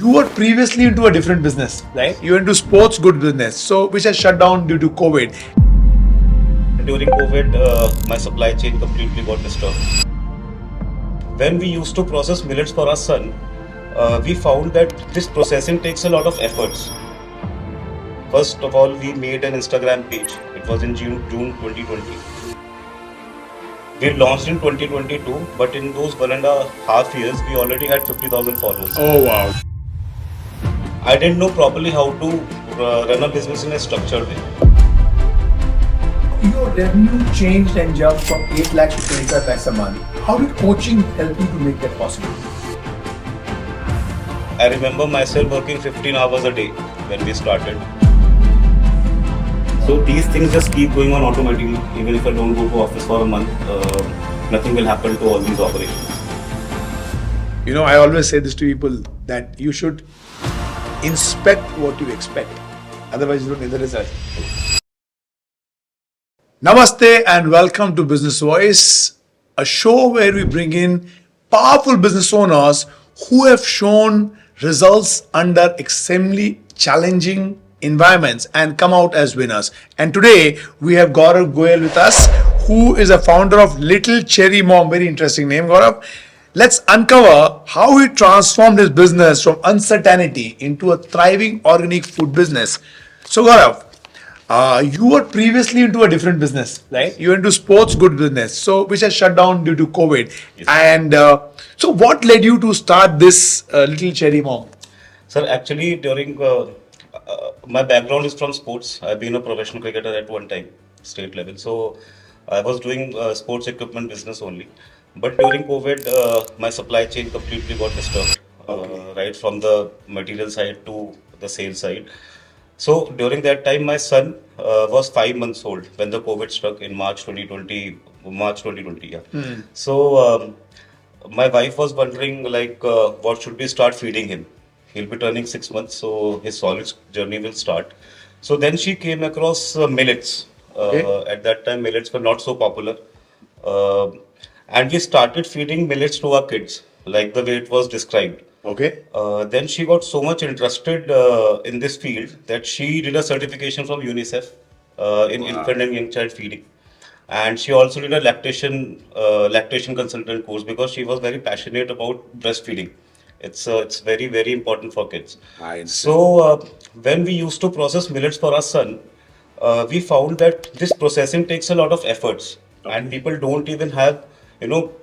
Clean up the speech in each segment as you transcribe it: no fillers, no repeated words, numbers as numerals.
You were previously into a different business, right? You were into sports good business, so which has shut down due to COVID. During COVID, my supply chain completely got disturbed. When we used to process millets for our son, we found that this processing takes a lot of efforts. First of all, we made an Instagram page. It was in June 2020. We launched in 2022, but in those 1.5 years, we already had 50,000 followers. Oh wow. I didn't know properly how to run a business in a structured way. Your revenue changed and jumped from 8 lakhs to 25 lakhs a month. How did coaching help you to make that possible? I remember myself working 15 hours a day when we started. So these things just keep going on automatically. Even if I don't go to office for a month, nothing will happen to all these operations. You know, I always say this to people that you should inspect what you expect. Otherwise, you don't get the result. Namaste and welcome to Business Voice, a show where we bring in powerful business owners who have shown results under extremely challenging environments and come out as winners. And today we have Gaurav Goyal with us, who is a founder of Little Cherry Mom. Very interesting name, Gaurav. Let's uncover how he transformed his business from uncertainty into a thriving organic food business. So, Gaurav, you were previously into a different business, right? You were into sports good business, so which has shut down due to COVID. Yes. And so, what led you to start this Little Cherry Mom? Sir, actually, during my background is from sports. I've been a professional cricketer at one time, state level. So I was doing sports equipment business only. But during COVID, my supply chain completely got disturbed, right from the material side to the sales side. So during that time, my son was 5 months old when the COVID struck in March 2020. March 2020, yeah. So my wife was wondering like, what should we start feeding him? He'll be turning 6 months, so his solid journey will start. So then she came across millets. Okay. At that time, millets were not so popular. Uh, and we started feeding millets to our kids, like the way it was described. Okay. Then she got so much interested in this field that she did a certification from UNICEF in infant and young child feeding, and she also did a lactation consultant course because she was very passionate about breastfeeding. It's very important for kids. I understand. So when we used to process millets for our son, we found that this processing takes a lot of efforts, and people don't even have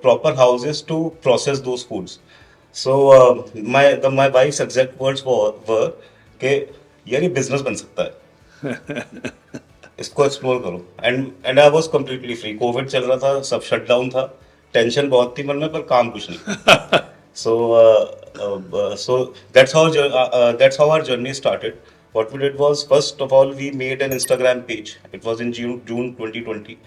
proper houses to process those foods. So my wife's exact words were कि यार ये business बन सकता है, इसको explore करो. And I was completely free. Covid चल रहा था, सब शट डाउन था, टेंशन बहुत थी मन में, पर काम कुछ नहीं. So that's how our journey started. What we did was, first of all, we made an Instagram page. It was in June 2020.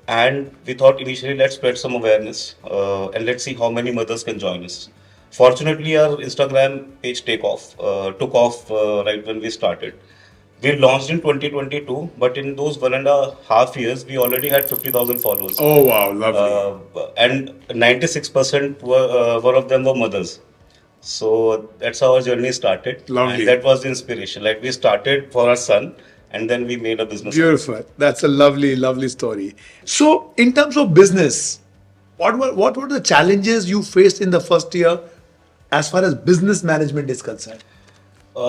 And we thought initially, let's spread some awareness and let's see how many mothers can join us. Fortunately, our Instagram page took off right when we started. We launched in 2022, but in those 1.5 years, we already had 50,000 followers. Oh wow, lovely. And 96% were of them were mothers. So that's how our journey started. Lovely. And that was the inspiration. Like, we started for our son, and then we made a business. Beautiful. That's a lovely story. So, in terms of business, what were the challenges you faced in the first year as far as business management is concerned?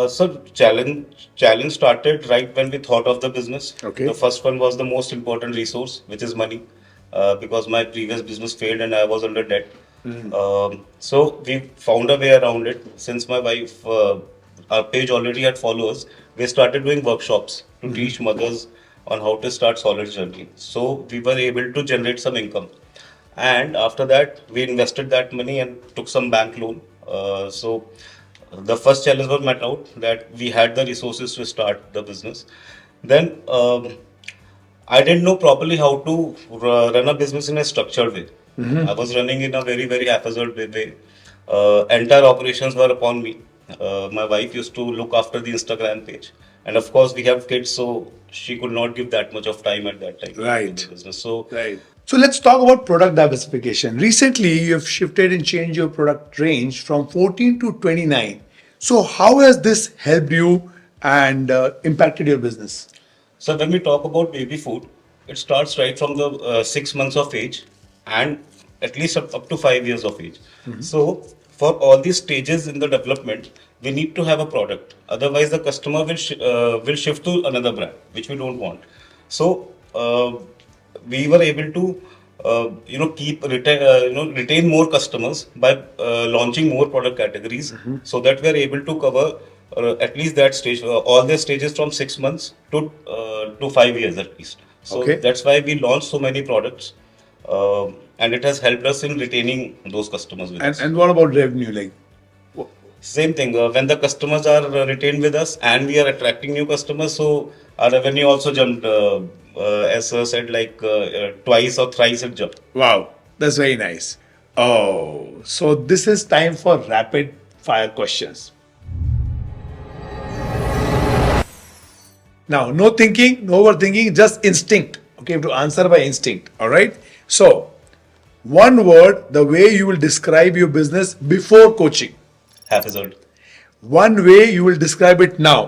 So challenge started right when we thought of the business. Okay. The first one was the most important resource, which is money, because my previous business failed and I was under debt. So we found a way around it. Since my wife, our page already had followers, we started doing workshops to teach mothers on how to start solid journey. So we were able to generate some income, and after that we invested that money and took some bank loan. So the first challenge was met out, that we had the resources to start the business. Then I didn't know properly how to run a business in a structured way. I was running in a very haphazard way. Entire operations were upon me. My wife used to look after the Instagram page, and of course we have kids, so she could not give that much of time at that time. Right. To the business. So Right. So let's talk about product diversification. Recently, you have shifted and changed your product range from 14 to 29. So how has this helped you and impacted your business? So when we talk about baby food, it starts right from the 6 months of age and at least up to 5 years of age. So for all these stages in the development, we need to have a product. Otherwise, the customer will shift to another brand, which we don't want. So we were able to retain more customers by launching more product categories, so that we are able to cover at least that stage, all the stages from 6 months to 5 years at least. So Okay. that's why we launched so many products, and it has helped us in retaining those customers with us. And what about revenue? Like, Same thing, when the customers are retained with us and we are attracting new customers, so our revenue also jumped, as sir said, like twice or thrice it jumped. wow, that's very nice. Oh, so this is time for rapid fire questions. Now, no thinking, no overthinking, just instinct. Okay, you have to answer by instinct. All right. So, one word, the way you will describe your business before coaching. Haphazard, One way you will describe it now.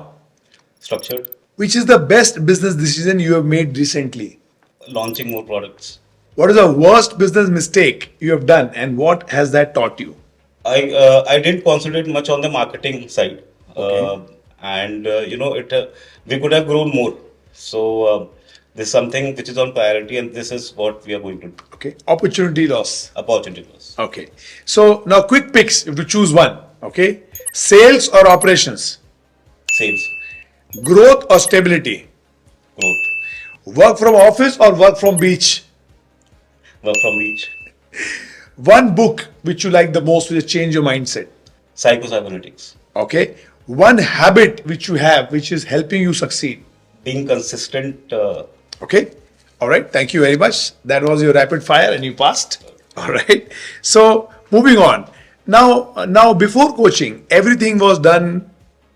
structured, Which is the best business decision you have made recently? launching more products. What is the worst business mistake you have done and what has that taught you? I didn't concentrate much on the marketing side, Okay. and we could have grown more. So this is something which is on priority, and this is what we are going to do. Okay. Opportunity loss. Opportunity loss, Okay. So now quick picks. You have to choose one. Okay. Sales or operations? sales, Growth or stability? growth, Work from office or work from beach? work from beach, One book which you like the most which has changed your mindset. psycho-cybernetics, Okay. One habit which you have which is helping you succeed. being consistent. Okay. All right. Thank you very much. That was your rapid fire and you passed. All right. So moving on. Now before coaching, everything was done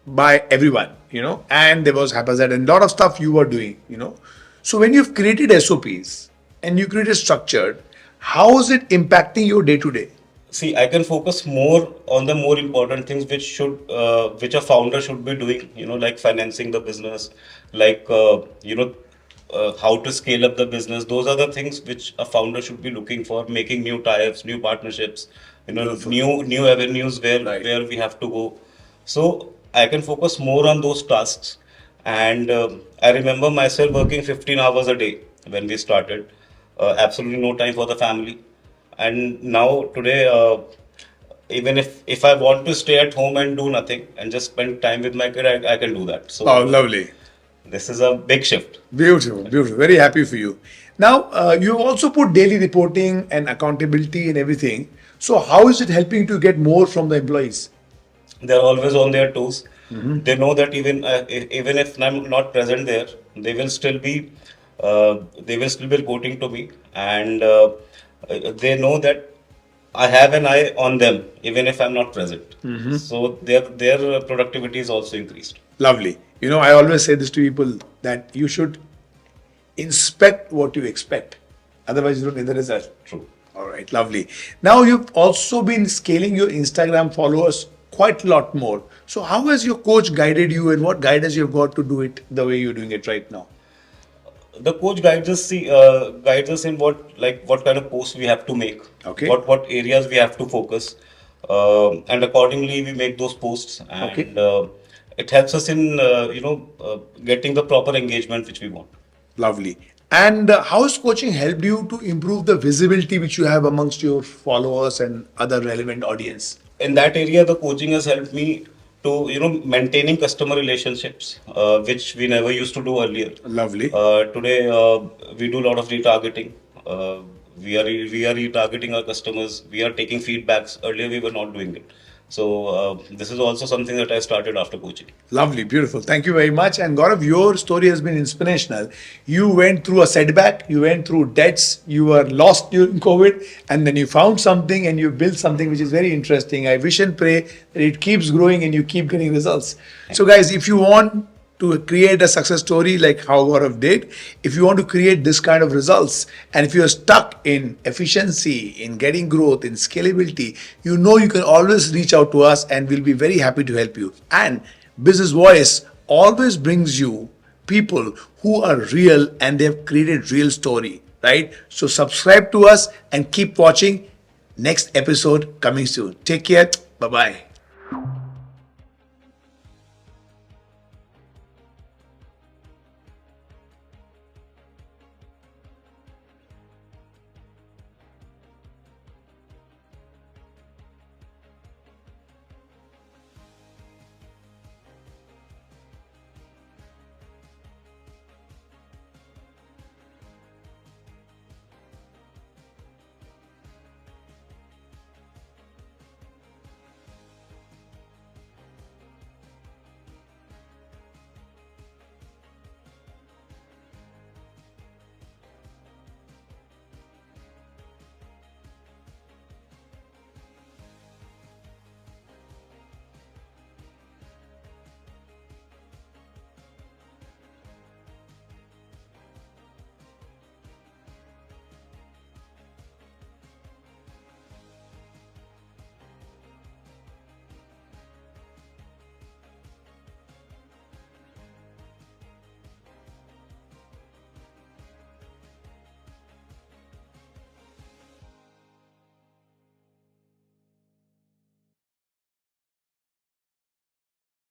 by everyone, and there was haphazard and a lot of stuff you were doing. So when you've created SOPs and you created structured, how is it impacting your day to day? See, I can focus more on the more important things which a founder should be doing. Like financing the business, like how to scale up the business. Those are the things which a founder should be looking for. Making new tie-ups, new partnerships, new avenues where Right. where we have to go. So I can focus more on those tasks. And I remember myself working 15 hours a day when we started. Absolutely no time for the family. And now today, even if I want to stay at home and do nothing and just spend time with my kid, I can do that. So Oh, lovely. this is a big shift. Beautiful, beautiful. Very happy for you. Now, you have also put daily reporting and accountability and everything. So, how is it helping to get more from the employees? They're always on their toes. They know that even if I'm not present there, they will still be reporting to me, and they know that I have an eye on them even if I'm not present. So their productivity is also increased. Lovely. I always say this to people that you should inspect what you expect. Otherwise, you don't get the result. True. All right, lovely. Now, you've also been scaling your Instagram followers quite a lot more. So, how has your coach guided you and what guidance you've got to do it the way you're doing it right now? The coach guides us in what kind of posts we have to make, Okay. what areas we have to focus, and accordingly we make those posts, and Okay. it helps us in getting the proper engagement which we want. Lovely. And how has coaching helped you to improve the visibility which you have amongst your followers and other relevant audience? In that area, the coaching has helped me to maintaining customer relationships, which we never used to do earlier. Lovely. Today, we do a lot of retargeting. We are retargeting our customers. We are taking feedbacks. Earlier, we were not doing it. So this is also something that I started after coaching. Lovely, beautiful. Thank you very much. And Gaurav, your story has been inspirational. You went through a setback, you went through debts, you were lost during COVID, and then you found something and you built something which is very interesting. I wish and pray that it keeps growing and you keep getting results. So, guys, if you want to create a success story like how Gaurav did, if you want to create this kind of results, and if you're stuck in efficiency, in getting growth, in scalability, you know you can always reach out to us and we'll be very happy to help you. And Business Voice always brings you people who are real and they have created real story, right? So subscribe to us and keep watching. Next episode coming soon. Take care. Bye bye.